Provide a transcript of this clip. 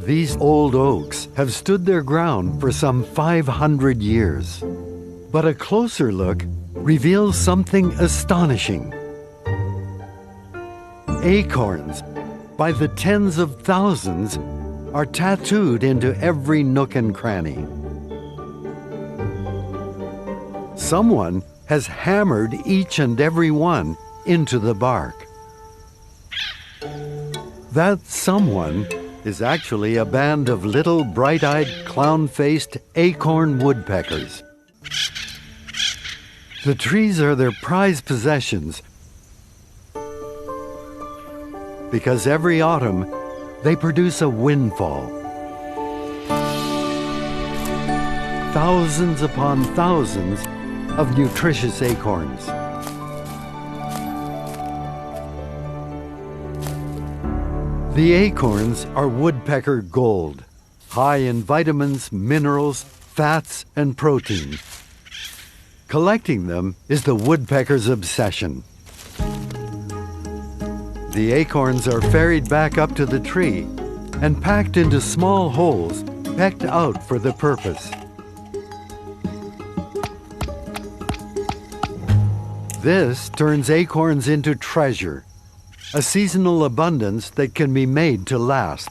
These old oaks have stood their ground for some 500 years. But a closer look reveals something astonishing. Acorns, by the tens of thousands, are tattooed into every nook and cranny. Someone has hammered each and every one into the bark. That someone is actually a band of little bright-eyed, clown-faced acorn woodpeckers. The trees are their prized possessions because every autumn they produce a windfall. Thousands upon thousands of nutritious acorns. The acorns are woodpecker gold, high in vitamins, minerals, fats, and protein. Collecting them is the woodpecker's obsession. The acorns are ferried back up to the tree and packed into small holes pecked out for the purpose. This turns acorns into treasure, a seasonal abundance that can be made to last.